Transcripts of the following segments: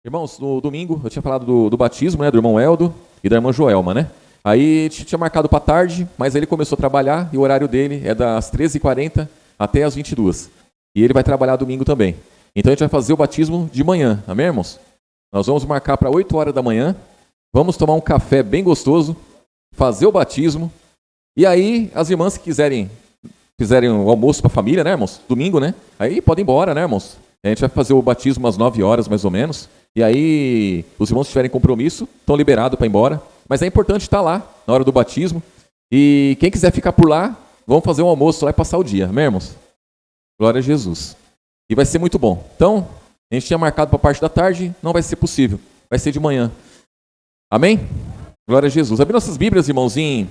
Irmãos, no domingo eu tinha falado do batismo, né, do irmão Eldo e da irmã Joelma, né? Aí tinha marcado para tarde, mas aí ele começou a trabalhar e o horário dele é das 13h40 até as 22h. E ele vai trabalhar domingo também. Então a gente vai fazer o batismo de manhã, amém, irmãos? Nós vamos marcar para 8 horas da manhã, vamos tomar um café bem gostoso, fazer o batismo, e aí as irmãs que quiserem o almoço para a família, né, irmãos? Domingo, né? Aí podem ir embora, né, irmãos? A gente vai fazer o batismo às 9 horas, mais ou menos. E aí, os irmãos que tiverem compromisso, estão liberados para ir embora. Mas é importante estar lá, na hora do batismo. E quem quiser ficar por lá, vamos fazer um almoço lá e passar o dia, amém, irmãos? Glória a Jesus. E vai ser muito bom. Então, a gente tinha marcado para a parte da tarde, não vai ser possível. Vai ser de manhã. Amém? Glória a Jesus. Abre nossas Bíblias, irmãos, em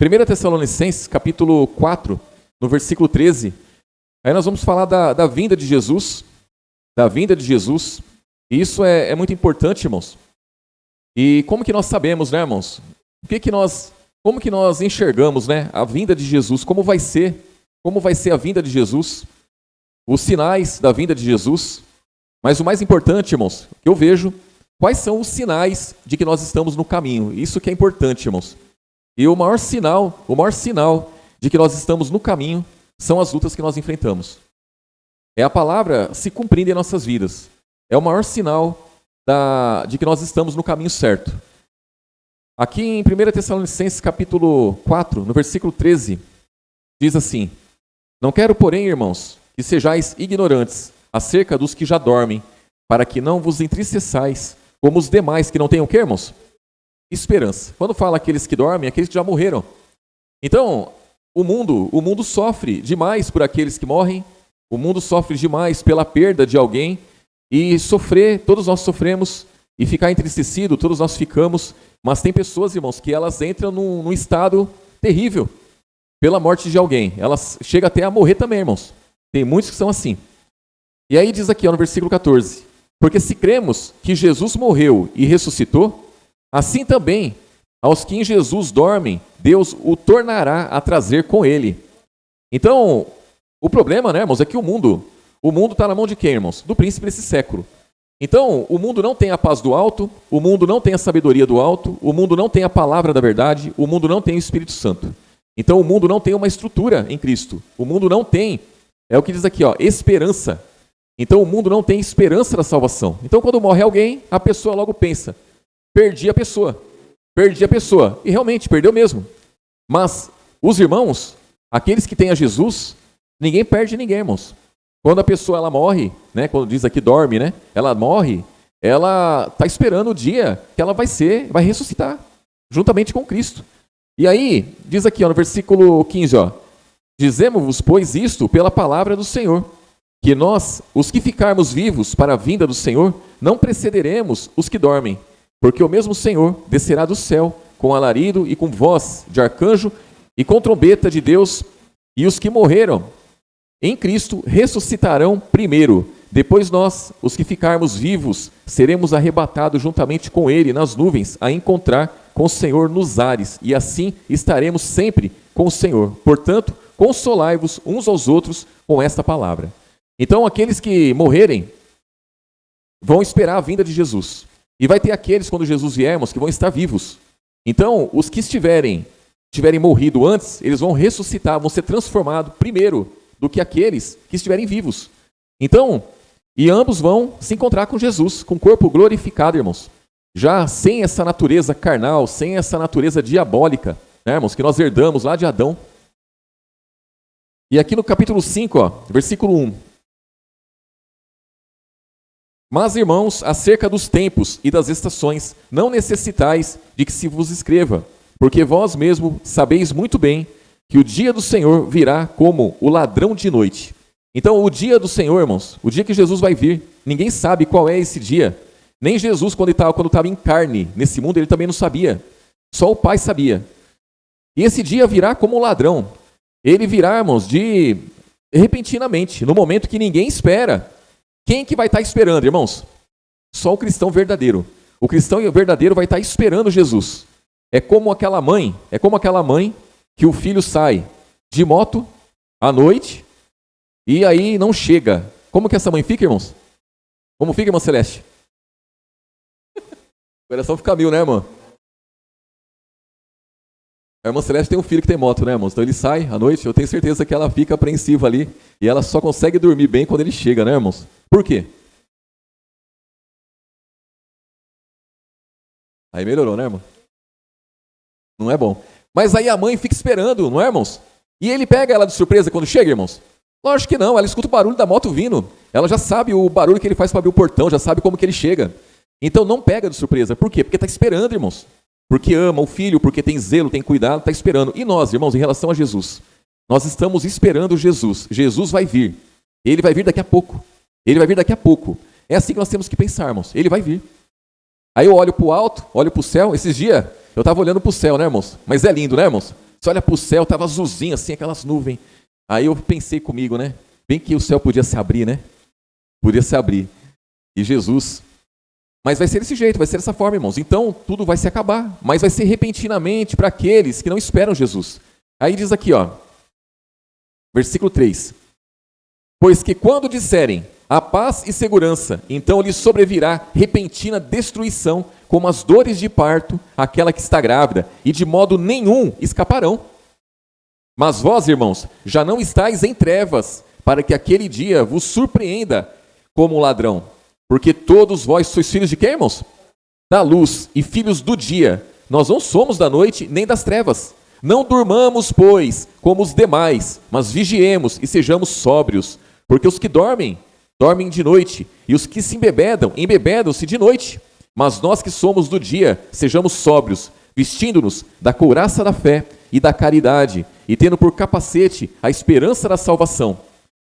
1 Tessalonicenses, capítulo 4, no versículo 13. Aí nós vamos falar da vinda de Jesus. Da vinda de Jesus. E isso é muito importante, irmãos. E como que nós sabemos, né, irmãos? Como que nós enxergamos, né, a vinda de Jesus? Como vai ser a vinda de Jesus? Os sinais da vinda de Jesus. Mas o mais importante, irmãos, que eu vejo, quais são os sinais de que nós estamos no caminho? Isso que é importante, irmãos. E o maior sinal de que nós estamos no caminho são as lutas que nós enfrentamos. É a palavra se cumprindo em nossas vidas. É o maior sinal de que nós estamos no caminho certo. Aqui em 1 Tessalonicenses capítulo 4, no versículo 13, diz assim: Não quero, porém, irmãos, que sejais ignorantes acerca dos que já dormem, para que não vos entristeçais, como os demais que não têm o quê, irmãos? Esperança. Quando fala aqueles que dormem, aqueles que já morreram. Então, o mundo sofre demais por aqueles que morrem, o mundo sofre demais pela perda de alguém, e sofrer, todos nós sofremos, e ficar entristecido, todos nós ficamos, mas tem pessoas, irmãos, que elas entram num estado terrível pela morte de alguém. Elas chegam até a morrer também, irmãos. Tem muitos que são assim. E aí diz aqui, no versículo 14, porque se cremos que Jesus morreu e ressuscitou, assim também, aos que em Jesus dormem, Deus o tornará a trazer com ele. Então, o problema, né, irmãos, é que o mundo está na mão de quem, irmãos? Do príncipe desse século. Então, o mundo não tem a paz do alto, o mundo não tem a sabedoria do alto, o mundo não tem a palavra da verdade, o mundo não tem o Espírito Santo. Então, o mundo não tem uma estrutura em Cristo. O mundo não tem, é o que diz aqui, esperança. Então, o mundo não tem esperança da salvação. Então, quando morre alguém, a pessoa logo pensa, perdi a pessoa. E realmente, perdeu mesmo. Mas os irmãos, aqueles que têm a Jesus, ninguém perde ninguém, irmãos. Quando a pessoa ela morre, né, quando diz aqui dorme, né, ela morre, ela está esperando o dia que ela vai ressuscitar, juntamente com Cristo. E aí, diz aqui no versículo 15, dizemos-vos, pois, isto pela palavra do Senhor, que nós, os que ficarmos vivos para a vinda do Senhor, não precederemos os que dormem, porque o mesmo Senhor descerá do céu com alarido e com voz de arcanjo e com trombeta de Deus, e os que morreram em Cristo ressuscitarão primeiro. Depois nós, os que ficarmos vivos, seremos arrebatados juntamente com ele nas nuvens, a encontrar com o Senhor nos ares, e assim estaremos sempre com o Senhor. Portanto, consolai-vos uns aos outros com esta palavra. Então, aqueles que morrerem vão esperar a vinda de Jesus. E vai ter aqueles, quando Jesus viermos, que vão estar vivos. Então, os que tiverem morrido antes, eles vão ressuscitar, vão ser transformados primeiro do que aqueles que estiverem vivos. Então, e ambos vão se encontrar com Jesus, com o corpo glorificado, irmãos. Já sem essa natureza carnal, sem essa natureza diabólica, né, irmãos, que nós herdamos lá de Adão. E aqui no capítulo 5, versículo 1. Mas, irmãos, acerca dos tempos e das estações, não necessitais de que se vos escreva, porque vós mesmo sabeis muito bem que o dia do Senhor virá como o ladrão de noite. Então, o dia do Senhor, irmãos, o dia que Jesus vai vir, ninguém sabe qual é esse dia. Nem Jesus, quando estava em carne nesse mundo, ele também não sabia. Só o Pai sabia. E esse dia virá como um ladrão. Ele virá, irmãos, repentinamente, no momento que ninguém espera. Quem que vai estar esperando, irmãos? Só o cristão verdadeiro. O cristão verdadeiro vai estar esperando Jesus. É como aquela mãe que o filho sai de moto à noite e aí não chega. Como que essa mãe fica, irmãos? Como fica, irmã Celeste? coração fica mil, né, irmão? A irmã Celeste tem um filho que tem moto, né, irmãos? Então ele sai à noite, eu tenho certeza que ela fica apreensiva ali. E ela só consegue dormir bem quando ele chega, né, irmãos? Por quê? Aí melhorou, né, irmão? Não é bom. Mas aí a mãe fica esperando, não é, irmãos? E ele pega ela de surpresa quando chega, irmãos? Lógico que não, ela escuta o barulho da moto vindo. Ela já sabe o barulho que ele faz para abrir o portão, já sabe como que ele chega. Então não pega de surpresa. Por quê? Porque está esperando, irmãos. Porque ama o filho, porque tem zelo, tem cuidado, está esperando. E nós, irmãos, em relação a Jesus? Nós estamos esperando Jesus. Jesus vai vir. Ele vai vir daqui a pouco. Ele vai vir daqui a pouco. É assim que nós temos que pensar, irmãos. Ele vai vir. Aí eu olho para o alto, olho para o céu. Esses dias eu estava olhando para o céu, né, irmãos? Mas é lindo, né, irmãos? Você olha para o céu, estava azulzinho assim, aquelas nuvens. Aí eu pensei comigo, né? Bem que o céu podia se abrir, né? Podia se abrir. E Jesus... Mas vai ser desse jeito, vai ser dessa forma, irmãos. Então, tudo vai se acabar. Mas vai ser repentinamente para aqueles que não esperam Jesus. Aí diz aqui, ó, versículo 3. Pois que quando disserem a paz e segurança, então lhes sobrevirá repentina destruição, como as dores de parto, aquela que está grávida, e de modo nenhum escaparão. Mas vós, irmãos, já não estáis em trevas, para que aquele dia vos surpreenda como um ladrão. Porque todos vós sois filhos de quem, irmãos? Da luz e filhos do dia. Nós não somos da noite nem das trevas. Não durmamos, pois, como os demais, mas vigiemos e sejamos sóbrios. Porque os que dormem, dormem de noite, e os que se embebedam, embebedam-se de noite. Mas nós que somos do dia, sejamos sóbrios, vestindo-nos da couraça da fé e da caridade, e tendo por capacete a esperança da salvação.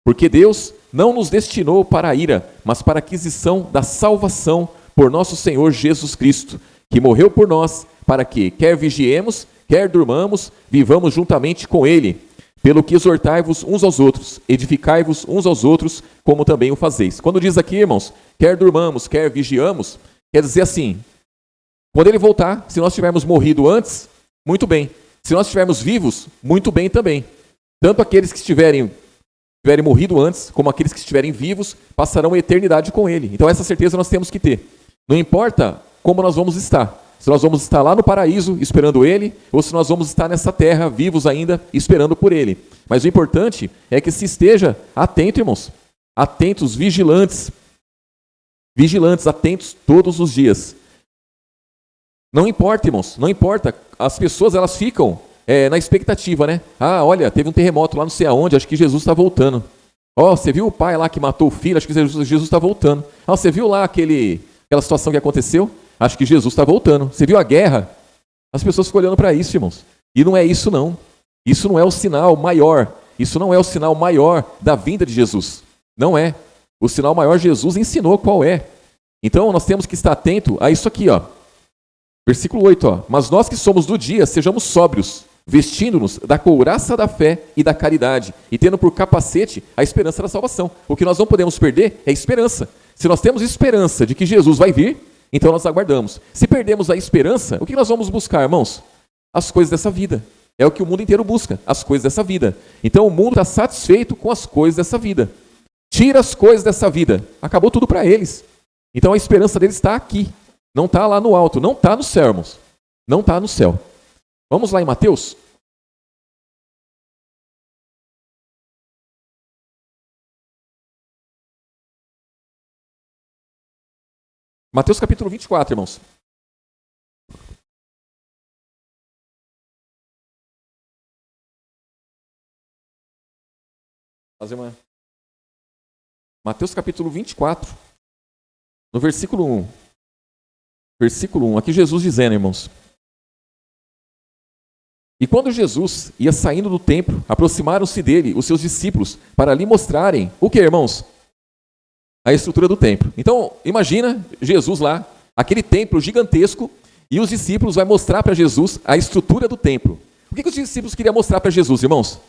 Porque Deus não nos destinou para a ira, mas para a aquisição da salvação por nosso Senhor Jesus Cristo, que morreu por nós, para que, quer vigiemos, quer durmamos, vivamos juntamente com Ele. Pelo que exortai-vos uns aos outros, edificai-vos uns aos outros, como também o fazeis. Quando diz aqui, irmãos, quer durmamos, quer vigiamos, quer dizer assim, quando Ele voltar, se nós tivermos morrido antes, muito bem. Se nós estivermos vivos, muito bem também. Tanto aqueles que estiverem morrido antes, como aqueles que estiverem vivos, passarão a eternidade com Ele. Então essa certeza nós temos que ter. Não importa como nós vamos estar. Se nós vamos estar lá no paraíso, esperando Ele, ou se nós vamos estar nessa terra, vivos ainda, esperando por Ele. Mas o importante é que se esteja atento, irmãos. Atentos, vigilantes. Vigilantes, atentos todos os dias. Não importa, irmãos, não importa. As pessoas, elas ficam... na expectativa, né? Ah, olha, teve um terremoto lá não sei aonde, acho que Jesus está voltando. Ó, você viu o pai lá que matou o filho? Acho que Jesus está voltando. Ah, você viu lá aquela situação que aconteceu? Acho que Jesus está voltando. Você viu a guerra? As pessoas ficam olhando para isso, irmãos. E não é isso, não. Isso não é o sinal maior. Isso não é o sinal maior da vinda de Jesus. Não é. O sinal maior Jesus ensinou qual é. Então, nós temos que estar atento a isso aqui, ó. Versículo 8, ó. Mas nós que somos do dia, sejamos sóbrios, vestindo-nos da couraça da fé e da caridade, e tendo por capacete a esperança da salvação. O que nós não podemos perder é a esperança. Se nós temos esperança de que Jesus vai vir, então nós aguardamos. Se perdemos a esperança, o que nós vamos buscar, irmãos? As coisas dessa vida. É o que o mundo inteiro busca, as coisas dessa vida. Então o mundo está satisfeito com as coisas dessa vida. Tira as coisas dessa vida, acabou tudo para eles. Então a esperança deles está aqui. Não está lá no alto, não está no céu, irmãos. Não está no céu. Vamos lá em Mateus. Mateus capítulo 24, irmãos. Fazer uma... Mateus capítulo 24, no versículo 1. Versículo 1, aqui Jesus dizendo, irmãos. E quando Jesus ia saindo do templo, aproximaram-se dele os seus discípulos para lhe mostrarem o que, irmãos? A estrutura do templo. Então, imagina Jesus lá, aquele templo gigantesco, e os discípulos vão mostrar para Jesus a estrutura do templo. O que os discípulos queriam mostrar para Jesus, irmãos?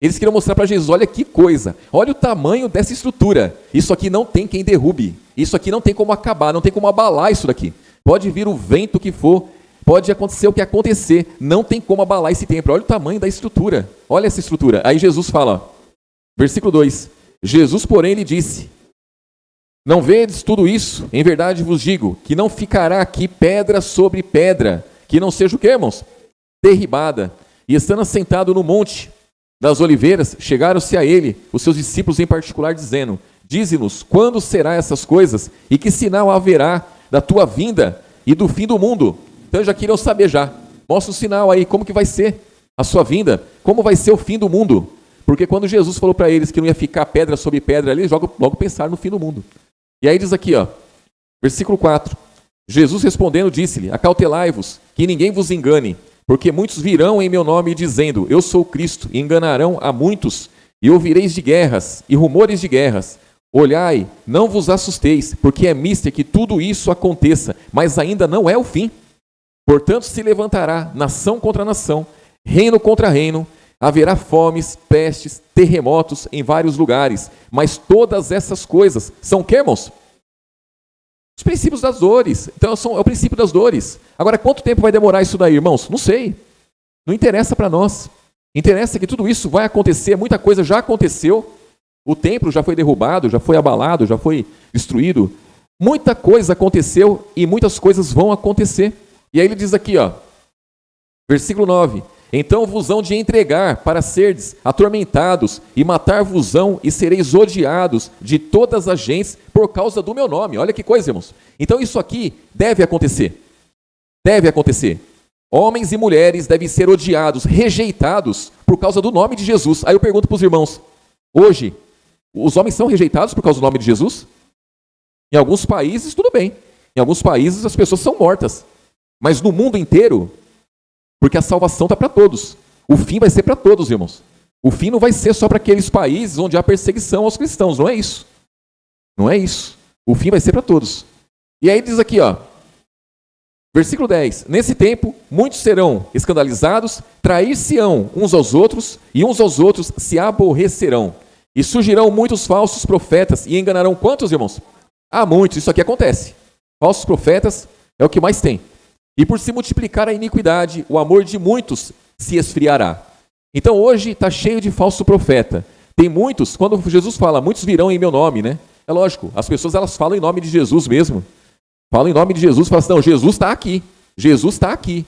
Eles queriam mostrar para Jesus, olha que coisa, olha o tamanho dessa estrutura. Isso aqui não tem quem derrube. Isso aqui não tem como acabar, não tem como abalar isso daqui. Pode vir o vento que for, pode acontecer o que acontecer, não tem como abalar esse templo. Olha o tamanho da estrutura, olha essa estrutura. Aí Jesus fala, versículo 2, Jesus, porém, lhe disse, Não vedes tudo isso? Em verdade vos digo, que não ficará aqui pedra sobre pedra, que não seja o quê, irmãos? Derribada. E estando assentado no monte das oliveiras, chegaram-se a ele, os seus discípulos em particular, dizendo: Dize-nos, quando será essas coisas? E que sinal haverá da tua vinda e do fim do mundo? Então já queriam saber já. Mostra o sinal aí, como que vai ser a sua vinda? Como vai ser o fim do mundo? Porque quando Jesus falou para eles que não ia ficar pedra sobre pedra ali, eles logo pensaram no fim do mundo. E aí diz aqui, ó, versículo 4. Jesus respondendo disse-lhe: Acautelai-vos, que ninguém vos engane, porque muitos virão em meu nome dizendo: Eu sou Cristo, e enganarão a muitos, e ouvireis de guerras e rumores de guerras. Olhai, não vos assusteis, porque é mister que tudo isso aconteça, mas ainda não é o fim. Portanto, se levantará nação contra nação, reino contra reino, haverá fomes, pestes, terremotos em vários lugares, mas todas essas coisas são o que, irmãos? Os princípios das dores. Então, é o princípio das dores. Agora, quanto tempo vai demorar isso daí, irmãos? Não sei. Não interessa para nós. Interessa que tudo isso vai acontecer, muita coisa já aconteceu. O templo já foi derrubado, já foi abalado, já foi destruído. Muita coisa aconteceu e muitas coisas vão acontecer. E aí ele diz aqui, ó, versículo 9: Então vos hão de entregar para serdes atormentados, e matar-vos-ão, e sereis odiados de todas as gentes por causa do meu nome. Olha que coisa, irmãos. Então isso aqui deve acontecer. Deve acontecer. Homens e mulheres devem ser odiados, rejeitados por causa do nome de Jesus. Aí eu pergunto para os irmãos, hoje, os homens são rejeitados por causa do nome de Jesus? Em alguns países, tudo bem. Em alguns países as pessoas são mortas. Mas no mundo inteiro, porque a salvação está para todos. O fim vai ser para todos, irmãos. O fim não vai ser só para aqueles países onde há perseguição aos cristãos. Não é isso. Não é isso. O fim vai ser para todos. E aí diz aqui, ó, versículo 10. Nesse tempo, muitos serão escandalizados, trair-se-ão uns aos outros, e uns aos outros se aborrecerão. E surgirão muitos falsos profetas, e enganarão quantos, irmãos? Há muitos. Isso aqui acontece. Falsos profetas é o que mais tem. E por se multiplicar a iniquidade, o amor de muitos se esfriará. Então hoje está cheio de falso profeta. Tem muitos, quando Jesus fala, muitos virão em meu nome, né? É lógico, as pessoas elas falam em nome de Jesus mesmo. Falam em nome de Jesus, falam assim, não, Jesus está aqui. Jesus está aqui.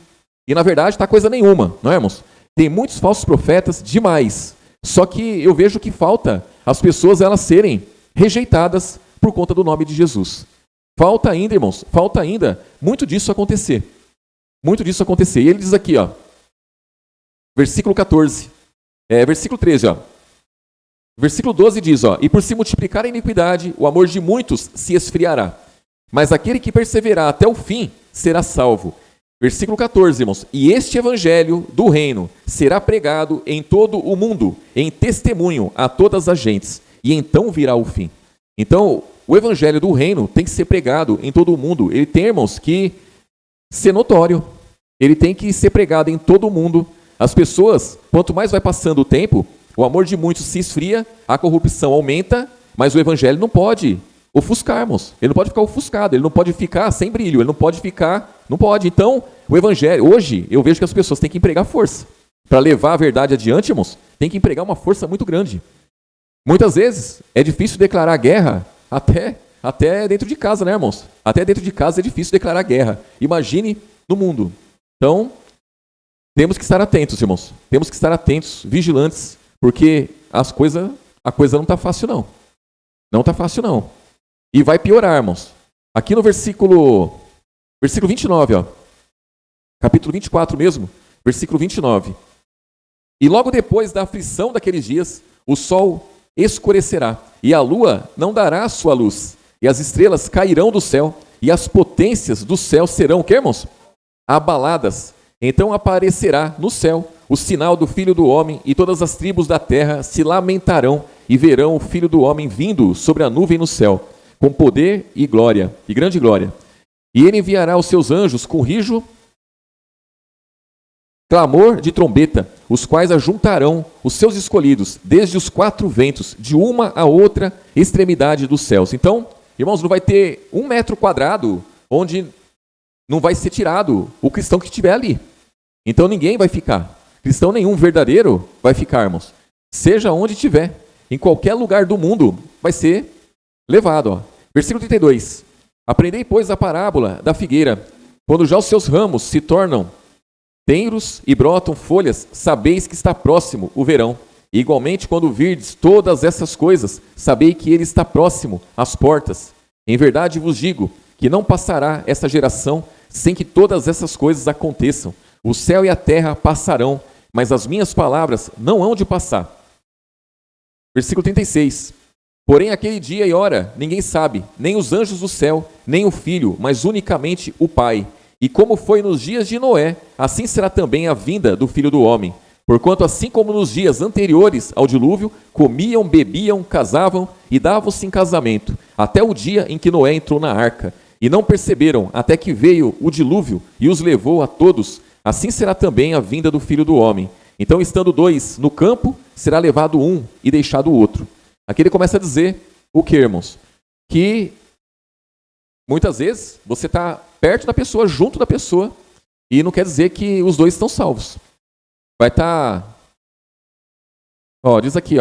E na verdade está coisa nenhuma, não é, irmãos? Tem muitos falsos profetas demais. Só que eu vejo que falta as pessoas elas serem rejeitadas por conta do nome de Jesus. Falta ainda, irmãos, falta ainda muito disso acontecer. Muito disso acontecer. E ele diz aqui, ó, versículo 14, versículo 13, ó. Versículo 12 diz, ó, e por se multiplicar a iniquidade, o amor de muitos se esfriará. Mas aquele que perseverar até o fim será salvo. Versículo 14, irmãos, e este evangelho do reino será pregado em todo o mundo, em testemunho a todas as gentes, e então virá o fim. Então, o evangelho do reino tem que ser pregado em todo o mundo. Ele tem, irmãos, que ser notório. Ele tem que ser pregado em todo o mundo. As pessoas, quanto mais vai passando o tempo, o amor de muitos se esfria, a corrupção aumenta, mas o evangelho não pode ofuscar, irmãos. Ele não pode ficar ofuscado, ele não pode ficar sem brilho, ele não pode ficar... Não pode. Então, o evangelho... Hoje, eu vejo que as pessoas têm que empregar força. Para levar a verdade adiante, irmãos, tem que empregar uma força muito grande. Muitas vezes, é difícil declarar guerra até dentro de casa, né, irmãos? Até dentro de casa é difícil declarar guerra. Imagine no mundo. Então, temos que estar atentos, irmãos. Temos que estar atentos, vigilantes, porque a coisa não está fácil, não. Não está fácil, não. E vai piorar, irmãos. Aqui no versículo 29, ó. Capítulo 24 mesmo, versículo 29. E logo depois da aflição daqueles dias, o sol escurecerá, e a lua não dará a sua luz, e as estrelas cairão do céu, e as potências do céu serão, o que, irmãos? Abaladas. Então aparecerá no céu o sinal do Filho do Homem, e todas as tribos da terra se lamentarão, e verão o Filho do Homem vindo sobre a nuvem no céu, com poder e glória, e grande glória. E ele enviará os seus anjos com rijo, clamor de trombeta, os quais ajuntarão os seus escolhidos, desde os quatro ventos, de uma a outra extremidade dos céus. Então, irmãos, não vai ter 1 metro quadrado onde não vai ser tirado o cristão que estiver ali. Então ninguém vai ficar. Cristão nenhum verdadeiro vai ficar, irmãos. Seja onde estiver, em qualquer lugar do mundo, vai ser levado. Ó. Versículo 32. Aprendei, pois, a parábola da figueira. Quando já os seus ramos se tornam tenros e brotam folhas, sabeis que está próximo o verão. E igualmente, quando virdes todas essas coisas, sabei que ele está próximo às portas. Em verdade vos digo que não passará essa geração sem que todas essas coisas aconteçam. O céu e a terra passarão, mas as minhas palavras não hão de passar. Versículo 36. Porém, aquele dia e hora ninguém sabe, nem os anjos do céu, nem o Filho, mas unicamente o Pai. E como foi nos dias de Noé, assim será também a vinda do Filho do Homem. Porquanto, assim como nos dias anteriores ao dilúvio, comiam, bebiam, casavam e davam-se em casamento, até o dia em que Noé entrou na arca. E não perceberam até que veio o dilúvio e os levou a todos. Assim será também a vinda do Filho do Homem. Então, estando dois no campo, será levado um e deixado o outro. Aqui ele começa a dizer o que, irmãos? Que muitas vezes você está perto da pessoa, junto da pessoa, e não quer dizer que os dois estão salvos. Vai estar... diz aqui,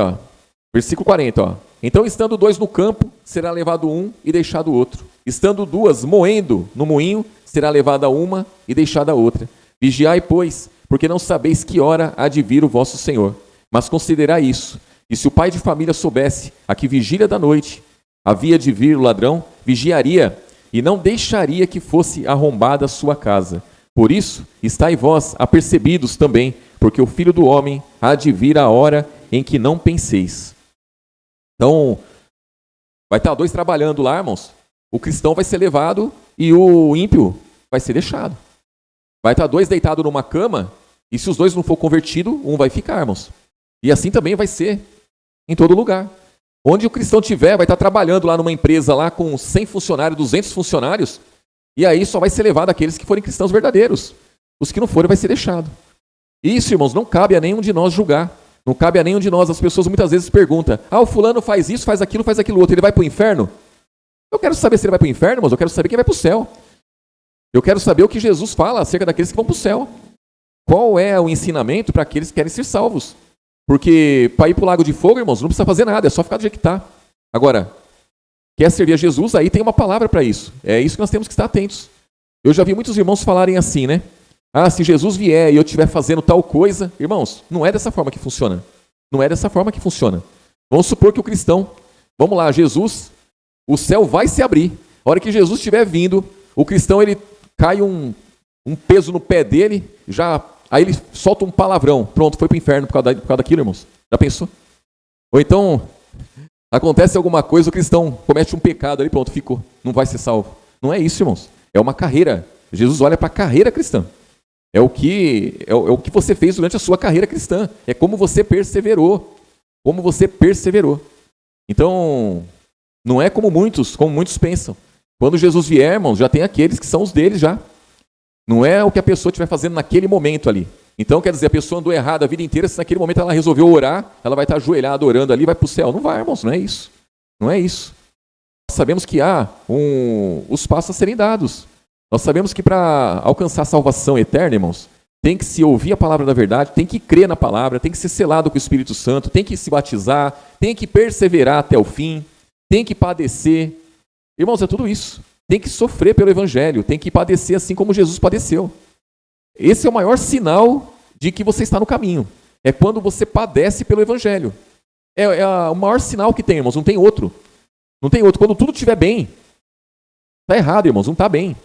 versículo 40. Então, estando dois no campo, será levado um e deixado o outro. Estando duas moendo no moinho, será levada uma e deixada a outra. Vigiai, pois, porque não sabeis que hora há de vir o vosso Senhor. Mas considerai isso. E se o pai de família soubesse a que vigília da noite havia de vir o ladrão, vigiaria e não deixaria que fosse arrombada a sua casa. Por isso, estai vós apercebidos também, porque o Filho do Homem há de vir a hora em que não penseis. Então, vai estar dois trabalhando lá, irmãos. O cristão vai ser levado e o ímpio vai ser deixado. Vai estar dois deitados numa cama, e se os dois não for convertidos, um vai ficar, irmãos. E assim também vai ser em todo lugar. Onde o cristão tiver, vai estar trabalhando lá numa empresa lá com 100 funcionários, 200 funcionários, e aí só vai ser levado aqueles que forem cristãos verdadeiros. Os que não forem vai ser deixado. Isso, irmãos, não cabe a nenhum de nós julgar. Não cabe a nenhum de nós. As pessoas muitas vezes perguntam, o fulano faz isso, faz aquilo outro, ele vai para o inferno? Eu quero saber se ele vai para o inferno, mas eu quero saber quem vai para o céu. Eu quero saber o que Jesus fala acerca daqueles que vão para o céu. Qual é o ensinamento para aqueles que querem ser salvos? Porque para ir para o lago de fogo, irmãos, não precisa fazer nada, é só ficar do jeito que está. Agora, quer servir a Jesus, aí tem uma palavra para isso. É isso que nós temos que estar atentos. Eu já vi muitos irmãos falarem assim, né? Se Jesus vier e eu estiver fazendo tal coisa... Irmãos, não é dessa forma que funciona. Não é dessa forma que funciona. Vamos supor que o cristão... Vamos lá, Jesus... O céu vai se abrir. A hora que Jesus estiver vindo, o cristão, ele cai um peso no pé dele, aí ele solta um palavrão. Pronto, foi para o inferno por causa daquilo, irmãos. Já pensou? Ou então, acontece alguma coisa, o cristão comete um pecado ali, pronto, ficou. Não vai ser salvo. Não é isso, irmãos. É uma carreira. Jesus olha para a carreira cristã. É o que você fez durante a sua carreira cristã. É como você perseverou. Como você perseverou. Então, não é como muitos pensam. Quando Jesus vier, irmãos, já tem aqueles que são os deles já. Não é o que a pessoa estiver fazendo naquele momento ali. Então, quer dizer, a pessoa andou errado a vida inteira, se naquele momento ela resolveu orar, ela vai estar ajoelhada orando ali, vai para o céu. Não vai, irmãos, não é isso. Não é isso. Nós sabemos que há os passos a serem dados. Nós sabemos que para alcançar a salvação eterna, irmãos, tem que se ouvir a palavra da verdade, tem que crer na palavra, tem que ser selado com o Espírito Santo, tem que se batizar, tem que perseverar até o fim, tem que padecer. Irmãos, é tudo isso. Tem que sofrer pelo Evangelho, tem que padecer assim como Jesus padeceu. Esse é o maior sinal de que você está no caminho. É quando você padece pelo Evangelho. É o maior sinal que tem, irmãos, não tem outro. Não tem outro. Quando tudo estiver bem, está errado, irmãos, não está bem.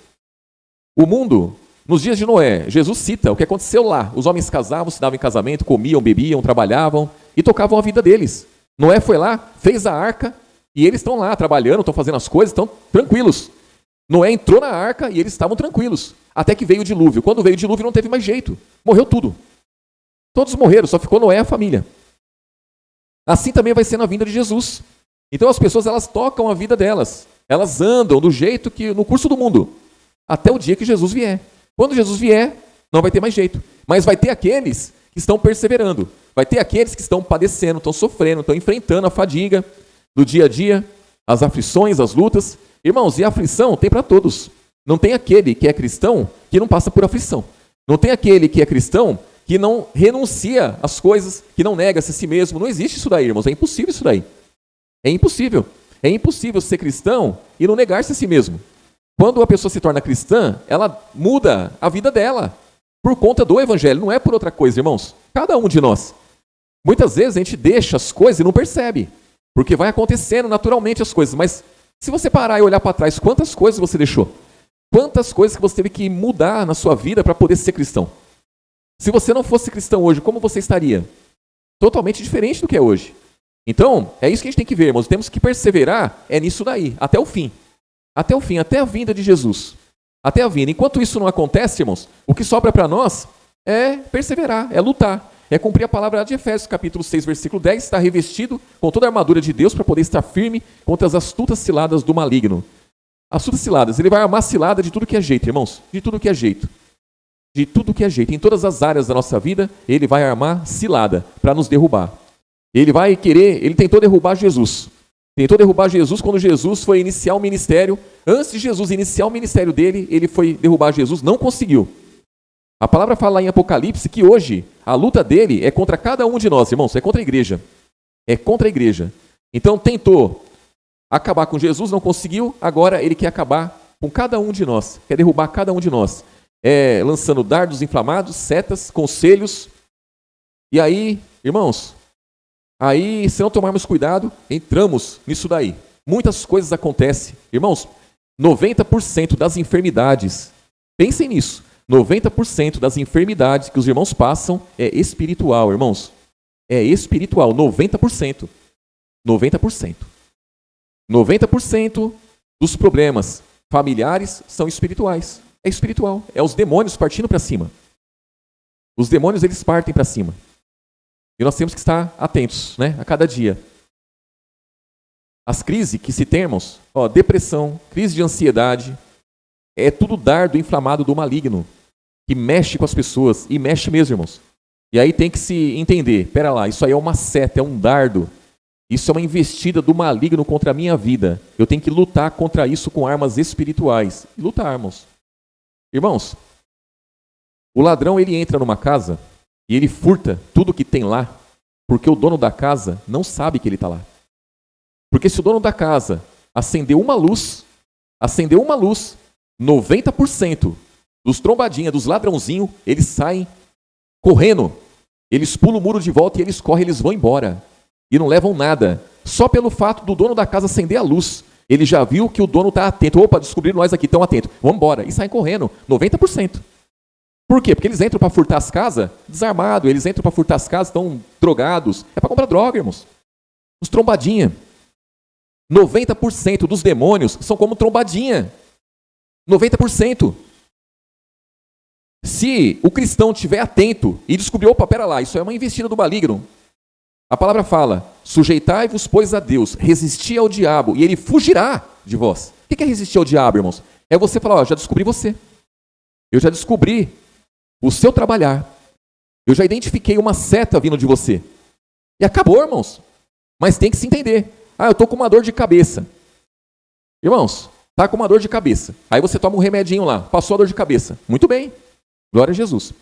O mundo, nos dias de Noé, Jesus cita o que aconteceu lá. Os homens casavam, se davam em casamento, comiam, bebiam, trabalhavam e tocavam a vida deles. Noé foi lá, fez a arca e eles estão lá trabalhando, estão fazendo as coisas, estão tranquilos. Noé entrou na arca e eles estavam tranquilos. Até que veio o dilúvio. Quando veio o dilúvio não teve mais jeito. Morreu tudo. Todos morreram, só ficou Noé e a família. Assim também vai ser na vinda de Jesus. Então as pessoas, elas tocam a vida delas. Elas andam do jeito que, no curso do mundo. Até o dia que Jesus vier. Quando Jesus vier, não vai ter mais jeito. Mas vai ter aqueles que estão perseverando. Vai ter aqueles que estão padecendo, estão sofrendo, estão enfrentando a fadiga do dia a dia, as aflições, as lutas. Irmãos, e a aflição tem para todos. Não tem aquele que é cristão que não passa por aflição. Não tem aquele que é cristão que não renuncia às coisas, que não nega-se a si mesmo. Não existe isso daí, irmãos. É impossível isso daí. É impossível. É impossível ser cristão e não negar-se a si mesmo. Quando a pessoa se torna cristã, ela muda a vida dela por conta do evangelho, não é por outra coisa, irmãos. Cada um de nós. Muitas vezes a gente deixa as coisas e não percebe, porque vai acontecendo naturalmente as coisas, mas se você parar e olhar para trás, quantas coisas você deixou? Quantas coisas que você teve que mudar na sua vida para poder ser cristão? Se você não fosse cristão hoje, como você estaria? Totalmente diferente do que é hoje. Então, é isso que a gente tem que ver, irmãos. Temos que perseverar nisso daí, até o fim. Até o fim, até a vinda de Jesus. Até a vinda. Enquanto isso não acontece, irmãos, o que sobra para nós é perseverar, é lutar. É cumprir a palavra de Efésios, capítulo 6, versículo 10, estar revestido com toda a armadura de Deus para poder estar firme contra as astutas ciladas do maligno. Astutas ciladas, ele vai armar cilada de tudo que é jeito, irmãos. De tudo que é jeito. De tudo que é jeito. Em todas as áreas da nossa vida, ele vai armar cilada para nos derrubar. Ele tentou derrubar Jesus. Tentou derrubar Jesus quando Jesus foi iniciar o ministério. Antes de Jesus iniciar o ministério dele, ele foi derrubar Jesus, não conseguiu. A palavra fala lá em Apocalipse que hoje a luta dele é contra cada um de nós, irmãos, é contra a igreja. É contra a igreja. Então tentou acabar com Jesus, não conseguiu, agora ele quer acabar com cada um de nós, quer derrubar cada um de nós. Lançando dardos inflamados, setas, conselhos. E aí, irmãos, se não tomarmos cuidado, entramos nisso daí. Muitas coisas acontecem. Irmãos, 90% das enfermidades, pensem nisso, 90% das enfermidades que os irmãos passam é espiritual, irmãos. É espiritual, 90%. 90%. 90% dos problemas familiares são espirituais. É espiritual. É os demônios partindo para cima. Os demônios, eles partem para cima. E nós temos que estar atentos, né, a cada dia. As crises que se temos, depressão, crise de ansiedade, é tudo dardo inflamado do maligno, que mexe com as pessoas, e mexe mesmo, irmãos. E aí tem que se entender, pera lá, isso aí é uma seta, é um dardo, isso é uma investida do maligno contra a minha vida. Eu tenho que lutar contra isso com armas espirituais. E lutar, irmãos. Irmãos, o ladrão, ele entra numa casa e ele furta tudo que tem lá, porque o dono da casa não sabe que ele está lá. Porque se o dono da casa acendeu uma luz, 90% dos trombadinhas, dos ladrãozinhos, eles saem correndo. Eles pulam o muro de volta e eles correm, eles vão embora. E não levam nada. Só pelo fato do dono da casa acender a luz. Ele já viu que o dono está atento. Opa, descobriram nós aqui, estão atentos. Vamos embora. E saem correndo. 90%. Por quê? Porque eles entram para furtar as casas desarmados. Eles entram para furtar as casas, estão drogados. É para comprar droga, irmãos. Os trombadinha. 90% dos demônios são como trombadinha. 90%. Se o cristão estiver atento e descobrir, opa, pera lá, isso é uma investida do maligno. A palavra fala, sujeitai-vos, pois, a Deus, resisti ao diabo, e ele fugirá de vós. O que é resistir ao diabo, irmãos? É você falar, já descobri você. Eu já descobri o seu trabalhar. Eu já identifiquei uma seta vindo de você. E acabou, irmãos. Mas tem que se entender. Eu estou com uma dor de cabeça. Irmãos, está com uma dor de cabeça. Aí você toma um remedinho lá, passou a dor de cabeça. Muito bem. Glória a Jesus.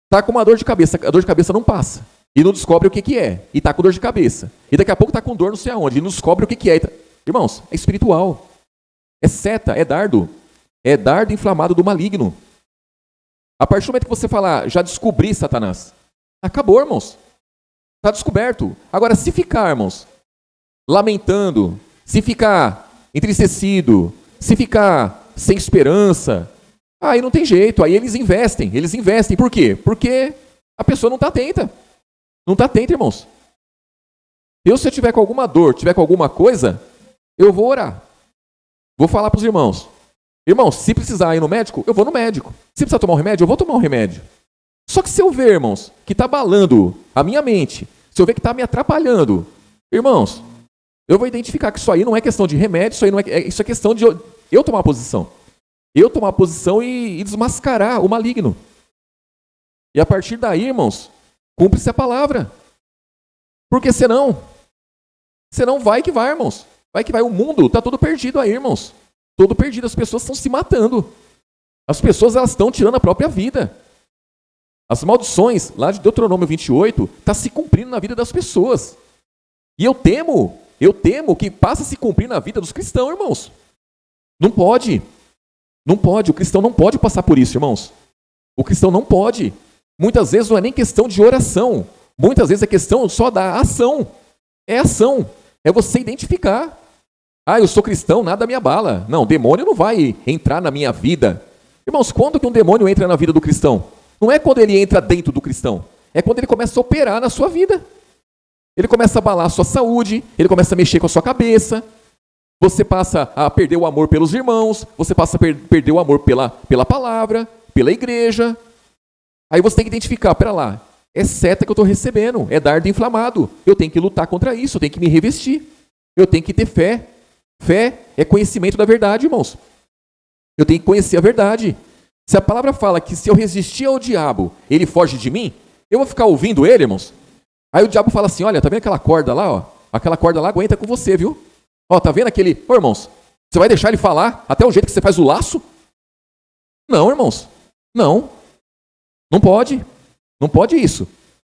Está com uma dor de cabeça, a dor de cabeça não passa. E não descobre o que é. E está com dor de cabeça. E daqui a pouco está com dor não sei aonde. E não descobre o que é. Irmãos, é espiritual. É seta, é dardo. É dardo inflamado do maligno. A partir do momento que você falar, já descobri, Satanás, acabou, irmãos. Está descoberto. Agora, se ficar, irmãos, lamentando, se ficar entristecido, se ficar sem esperança, aí não tem jeito, aí eles investem. Por quê? Porque a pessoa não está atenta. Não está atenta, irmãos. Se eu tiver com alguma dor, tiver com alguma coisa, eu vou orar. Vou falar para os irmãos. Irmãos, se precisar ir no médico, eu vou no médico. Se precisar tomar um remédio, eu vou tomar um remédio. Só que se eu ver, irmãos, que está abalando a minha mente, se eu ver que está me atrapalhando, irmãos, eu vou identificar que isso aí não é questão de remédio, isso é questão de eu tomar posição. Eu tomar posição e desmascarar o maligno. E a partir daí, irmãos, cumpre-se a palavra. Porque senão vai que vai, irmãos. Vai que vai. O mundo está todo perdido aí, irmãos. Todo perdido. As pessoas estão se matando. As pessoas elas estão tirando a própria vida. As maldições, lá de Deuteronômio 28, está se cumprindo na vida das pessoas. E eu temo eu temo que passe a se cumprir na vida dos cristãos, irmãos. Não pode. Não pode. O cristão não pode passar por isso, irmãos. O cristão não pode. Muitas vezes não é nem questão de oração. Muitas vezes é questão só da ação. É ação. É você identificar. Ah, eu sou cristão, nada me abala. Não, demônio não vai entrar na minha vida. Irmãos, quando que um demônio entra na vida do cristão? Não é quando ele entra dentro do cristão. É quando ele começa a operar na sua vida. Ele começa a abalar a sua saúde, ele começa a mexer com a sua cabeça. Você passa a perder o amor pelos irmãos, você passa a perder o amor pela palavra, pela igreja. Aí você tem que identificar, pera lá, é seta que eu estou recebendo, é dardo inflamado. Eu tenho que lutar contra isso, eu tenho que me revestir. Eu tenho que ter fé. Fé é conhecimento da verdade, irmãos. Eu tenho que conhecer a verdade. Se a palavra fala que se eu resistir ao diabo, ele foge de mim, eu vou ficar ouvindo ele, irmãos? Aí o diabo fala assim, olha, tá vendo aquela corda lá, ó? Aquela corda lá aguenta com você, viu? Ó, tá vendo aquele... Ô, irmãos, você vai deixar ele falar até o jeito que você faz o laço? Não, irmãos. Não. Não pode. Não pode isso.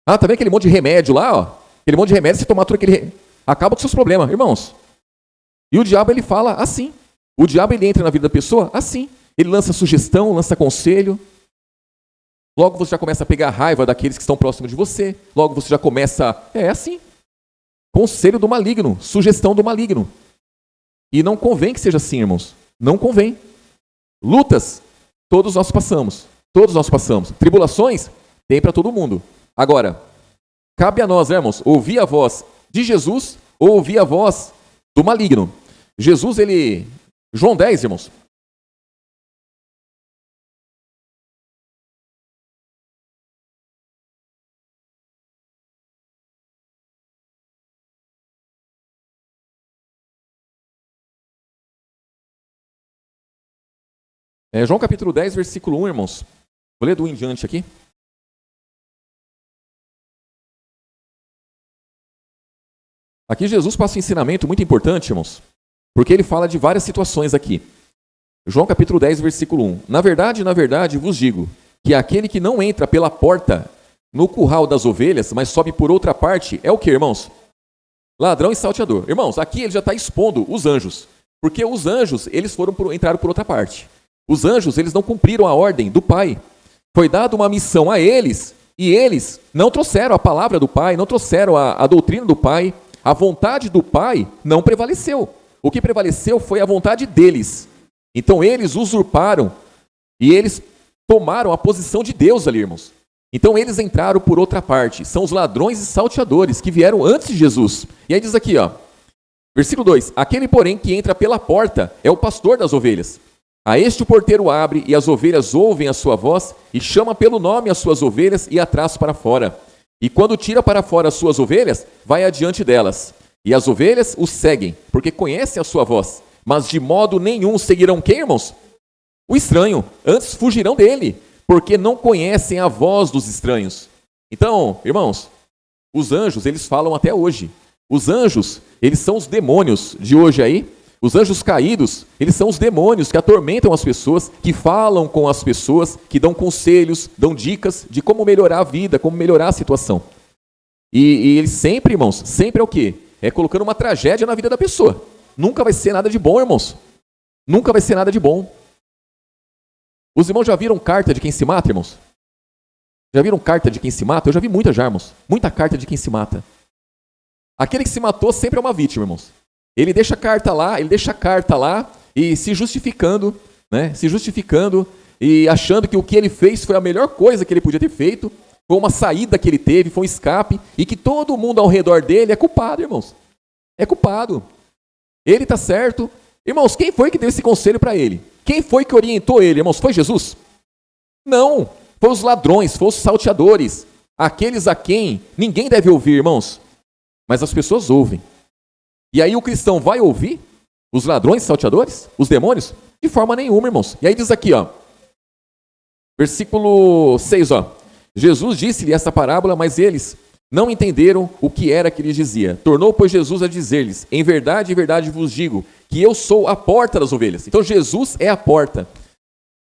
Ah, tá vendo aquele monte de remédio lá, ó? Aquele monte de remédio, você tomar tudo aquele... Acaba com seus problemas, irmãos. E o diabo, ele fala assim. O diabo, ele entra na vida da pessoa assim. Ele lança sugestão, lança conselho. Logo você já começa a pegar raiva daqueles que estão próximos de você. Logo você já começa... É assim. Conselho do maligno, sugestão do maligno. E não convém que seja assim, irmãos. Não convém. Lutas, todos nós passamos. Todos nós passamos. Tribulações, tem para todo mundo. Agora, cabe a nós, irmãos, ouvir a voz de Jesus ou ouvir a voz do maligno. Jesus, ele... João 10, irmãos. João capítulo 10, versículo 1, irmãos. Vou ler do 1 em diante aqui. Aqui Jesus passa um ensinamento muito importante, irmãos, porque ele fala de várias situações aqui. João capítulo 10, versículo 1. Na verdade, vos digo, que aquele que não entra pela porta no curral das ovelhas, mas sobe por outra parte, é o que, irmãos? Ladrão e salteador. Irmãos, aqui ele já está expondo os anjos, porque os anjos, eles entraram por outra parte. Os anjos, eles não cumpriram a ordem do Pai. Foi dada uma missão a eles, e eles não trouxeram a palavra do Pai, não trouxeram a doutrina do Pai. A vontade do Pai não prevaleceu. O que prevaleceu foi a vontade deles. Então eles usurparam e eles tomaram a posição de Deus ali, irmãos. Então eles entraram por outra parte. São os ladrões e salteadores que vieram antes de Jesus. E aí diz aqui, ó, versículo 2. Aquele, porém, que entra pela porta é o pastor das ovelhas. A este o porteiro abre, e as ovelhas ouvem a sua voz, e chama pelo nome as suas ovelhas, e atraz para fora. E quando tira para fora as suas ovelhas, vai adiante delas. E as ovelhas o seguem, porque conhecem a sua voz. Mas de modo nenhum seguirão quem, irmãos? O estranho. Antes fugirão dele, porque não conhecem a voz dos estranhos. Então, irmãos, os anjos, eles falam até hoje. Os anjos, eles são os demônios de hoje aí. Os anjos caídos, eles são os demônios que atormentam as pessoas, que falam com as pessoas, que dão conselhos, dão dicas de como melhorar a vida, como melhorar a situação. E eles sempre, irmãos, sempre é o quê? É colocando uma tragédia na vida da pessoa. Nunca vai ser nada de bom, irmãos. Nunca vai ser nada de bom. Os irmãos já viram carta de quem se mata, irmãos? Já viram carta de quem se mata? Eu já vi muita já, irmãos. Muita carta de quem se mata. Aquele que se matou sempre é uma vítima, irmãos. Ele deixa a carta lá e se justificando, né? Se justificando e achando que o que ele fez foi a melhor coisa que ele podia ter feito, foi uma saída que ele teve, foi um escape, e que todo mundo ao redor dele é culpado, irmãos. É culpado. Ele está certo. Irmãos, quem foi que deu esse conselho para ele? Quem foi que orientou ele, irmãos? Foi Jesus? Não. Foi os ladrões, foi os salteadores. Aqueles a quem ninguém deve ouvir, irmãos. Mas as pessoas ouvem. E aí o cristão vai ouvir os ladrões, salteadores, os demônios? De forma nenhuma, irmãos. E aí diz aqui, ó, versículo 6, ó. Jesus disse-lhe essa parábola, mas eles não entenderam o que era que lhes dizia. Tornou, pois, Jesus a dizer-lhes, em verdade vos digo, que eu sou a porta das ovelhas. Então Jesus é a porta.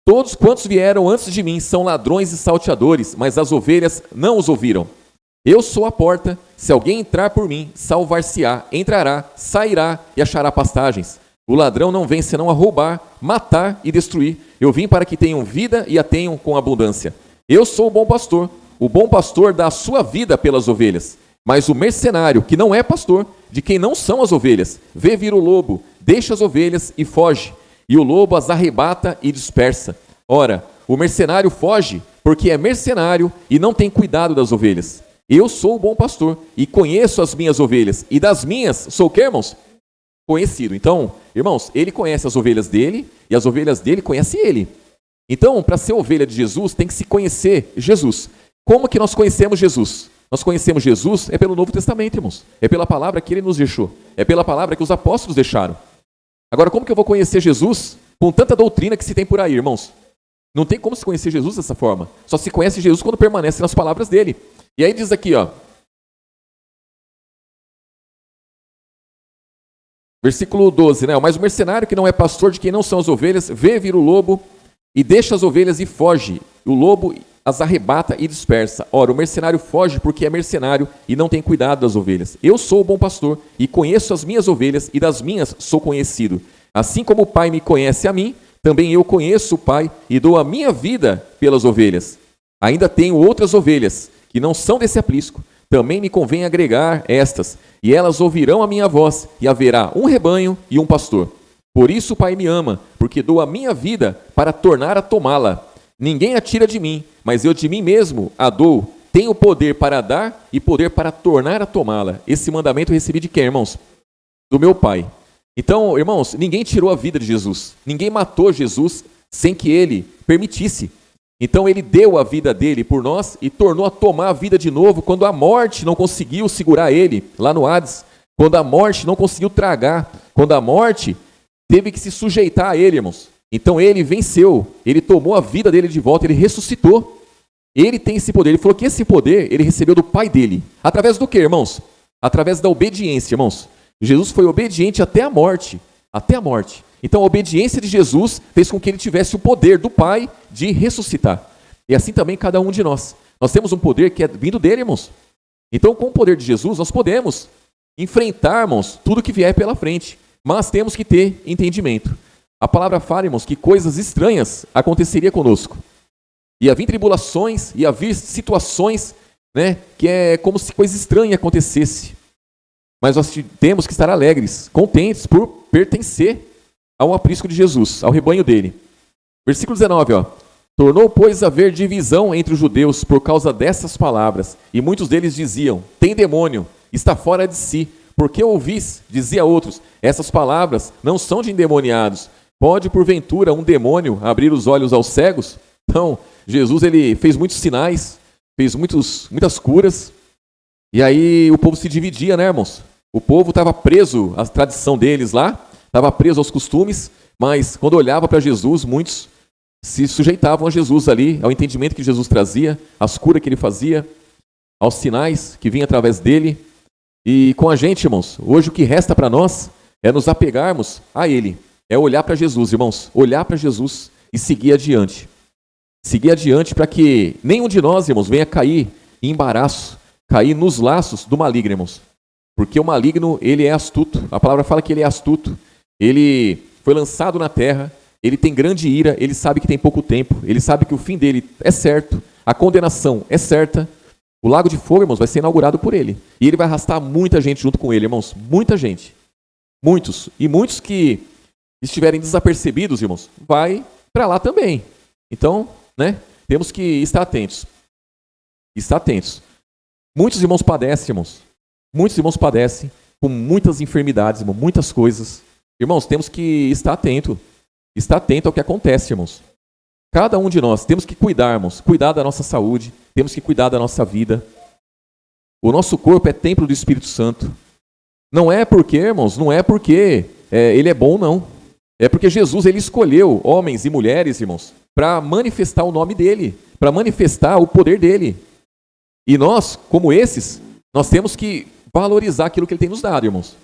Todos quantos vieram antes de mim são ladrões e salteadores, mas as ovelhas não os ouviram. Eu sou a porta. se alguém entrar por mim, salvar-se-á, entrará, sairá e achará pastagens. O ladrão não vem senão a roubar, matar e destruir. Eu vim para que tenham vida e a tenham com abundância. Eu sou o bom pastor. O bom pastor dá a sua vida pelas ovelhas. Mas o mercenário, que não é pastor, de quem não são as ovelhas, vê vir o lobo, deixa as ovelhas e foge. E o lobo as arrebata e dispersa. Ora, o mercenário foge porque é mercenário e não tem cuidado das ovelhas. Eu sou o bom pastor e conheço as minhas ovelhas. E das minhas, sou o quê, irmãos? Conhecido. Então, irmãos, ele conhece as ovelhas dele e as ovelhas dele conhecem ele. Então, para ser ovelha de Jesus, tem que se conhecer Jesus. Como que nós conhecemos Jesus? Nós conhecemos Jesus é pelo Novo Testamento, irmãos. É pela palavra que ele nos deixou. É pela palavra que os apóstolos deixaram. Agora, como que eu vou conhecer Jesus com tanta doutrina que se tem por aí, irmãos? Não tem como se conhecer Jesus dessa forma. Só se conhece Jesus quando permanece nas palavras dele. E aí diz aqui, ó. Versículo 12, né? Mas o mercenário que não é pastor de quem não são as ovelhas, vê vir o lobo e deixa as ovelhas e foge. O lobo as arrebata e dispersa. Ora, o mercenário foge porque é mercenário e não tem cuidado das ovelhas. Eu sou o bom pastor e conheço as minhas ovelhas e das minhas sou conhecido. Assim como o Pai me conhece a mim, também eu conheço o Pai e dou a minha vida pelas ovelhas. Ainda tenho outras ovelhas que não são desse aprisco. Também me convém agregar estas, e elas ouvirão a minha voz, e haverá um rebanho e um pastor. Por isso o Pai me ama, porque dou a minha vida para tornar a tomá-la. Ninguém a tira de mim, mas eu de mim mesmo a dou. Tenho poder para dar e poder para tornar a tomá-la. Esse mandamento eu recebi de quem, irmãos? Do meu Pai. Então, irmãos, ninguém tirou a vida de Jesus. Ninguém matou Jesus sem que ele permitisse. Então ele deu a vida dele por nós e tornou a tomar a vida de novo quando a morte não conseguiu segurar ele lá no Hades, quando a morte não conseguiu tragar, quando a morte teve que se sujeitar a ele, irmãos. Então ele venceu, ele tomou a vida dele de volta, ele ressuscitou. Ele tem esse poder, ele falou que esse poder ele recebeu do Pai dele. Através do quê, irmãos? Através da obediência, irmãos. Jesus foi obediente até a morte, até a morte. Então a obediência de Jesus fez com que ele tivesse o poder do Pai de ressuscitar. E assim também cada um de nós. Nós temos um poder que é vindo dele, irmãos. Então com o poder de Jesus nós podemos enfrentar, irmãos, tudo que vier pela frente. Mas temos que ter entendimento. A palavra fala, irmãos, que coisas estranhas aconteceriam conosco. Ia vir tribulações, ia vir situações, né, que é como se coisa estranha acontecesse. Mas nós temos que estar alegres, contentes por pertencer ao aprisco de Jesus, ao rebanho dele. Versículo 19, ó. Tornou, pois, a haver divisão entre os judeus por causa dessas palavras. E muitos deles diziam, tem demônio, está fora de si. Porque ouvis, dizia outros, essas palavras não são de endemoniados. Pode, porventura, um demônio abrir os olhos aos cegos? Então, Jesus ele fez muitos sinais, fez muitas curas. E aí o povo se dividia, né, irmãos? O povo estava preso à tradição deles lá, estava preso aos costumes, mas quando olhava para Jesus, muitos se sujeitavam a Jesus ali, ao entendimento que Jesus trazia, às curas que ele fazia, aos sinais que vinham através dele. E com a gente, irmãos, hoje o que resta para nós é nos apegarmos a ele, é olhar para Jesus, irmãos, olhar para Jesus e seguir adiante. Seguir adiante para que nenhum de nós, irmãos, venha cair em embaraço, cair nos laços do maligno, irmãos. Porque o maligno, ele é astuto. A palavra fala que ele é astuto. Ele foi lançado na terra, ele tem grande ira, ele sabe que tem pouco tempo, ele sabe que o fim dele é certo, a condenação é certa. O lago de fogo, irmãos, vai ser inaugurado por ele. E ele vai arrastar muita gente junto com ele, irmãos. Muita gente. Muitos. E muitos que estiverem desapercebidos, irmãos, vai para lá também. Então, né, temos que estar atentos. Estar atentos. Muitos irmãos padecem, irmãos. Muitos irmãos padecem com muitas enfermidades, irmão, muitas coisas. Irmãos, temos que estar atento. Estar atento ao que acontece, irmãos. Cada um de nós temos que cuidar, irmãos. Cuidar da nossa saúde. Temos que cuidar da nossa vida. O nosso corpo é templo do Espírito Santo. Não é porque, irmãos, não é porque ele é bom, não. É porque Jesus ele escolheu homens e mulheres, irmãos, para manifestar o nome dele, para manifestar o poder dele. E nós, como esses, nós temos que valorizar aquilo que ele tem nos dado, irmãos.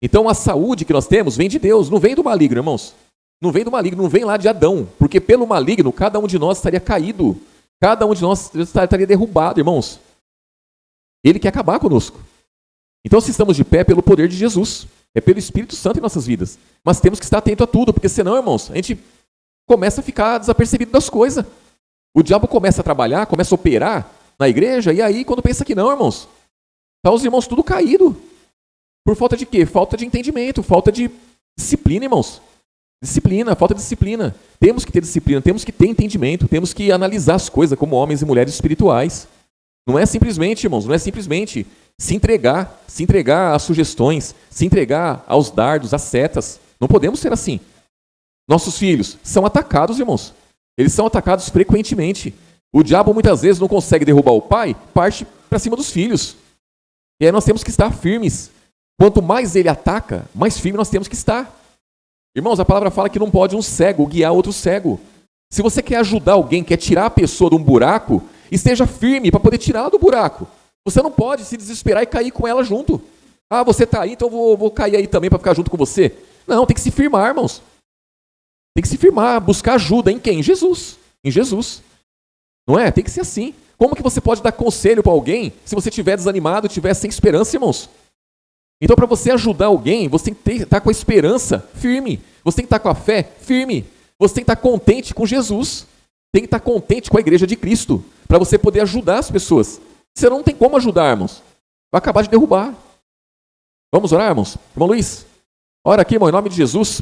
Então a saúde que nós temos vem de Deus, não vem do maligno, irmãos. Não vem do maligno, não vem lá de Adão. Porque pelo maligno, cada um de nós estaria caído. Cada um de nós estaria derrubado, irmãos. Ele quer acabar conosco. Então, se estamos de pé, é pelo poder de Jesus. É pelo Espírito Santo em nossas vidas. Mas temos que estar atento a tudo, porque senão, irmãos, a gente começa a ficar desapercebido das coisas. O diabo começa a trabalhar, começa a operar na igreja, e aí, quando pensa que não, irmãos, tá os irmãos tudo caído. Por falta de quê? Falta de entendimento, falta de disciplina, irmãos. Disciplina, falta de disciplina. Temos que ter disciplina, temos que ter entendimento, temos que analisar as coisas como homens e mulheres espirituais. Não é simplesmente, irmãos, não é simplesmente se entregar às sugestões, se entregar aos dardos, às setas. Não podemos ser assim. Nossos filhos são atacados, irmãos. Eles são atacados frequentemente. O diabo muitas vezes não consegue derrubar o pai, parte para cima dos filhos. E aí nós temos que estar firmes. Quanto mais ele ataca, mais firme nós temos que estar. Irmãos, a palavra fala que não pode um cego guiar outro cego. Se você quer ajudar alguém, quer tirar a pessoa de um buraco, esteja firme para poder tirá-la do buraco. Você não pode se desesperar e cair com ela junto. Ah, você está aí, então eu vou cair aí também para ficar junto com você. Não, tem que se firmar, irmãos. Tem que se firmar, buscar ajuda em quem? Em Jesus. Em Jesus. Não é? Tem que ser assim. Como que você pode dar conselho para alguém se você estiver desanimado, estiver sem esperança, irmãos? Então, para você ajudar alguém, você tem que estar com a esperança firme. Você tem que estar com a fé firme. Você tem que estar contente com Jesus. Tem que estar contente com a igreja de Cristo. Para você poder ajudar as pessoas. Você não tem como ajudar, irmãos. Vai acabar de derrubar. Vamos orar, irmãos? Irmão Luiz, ora aqui, irmão, em nome de Jesus.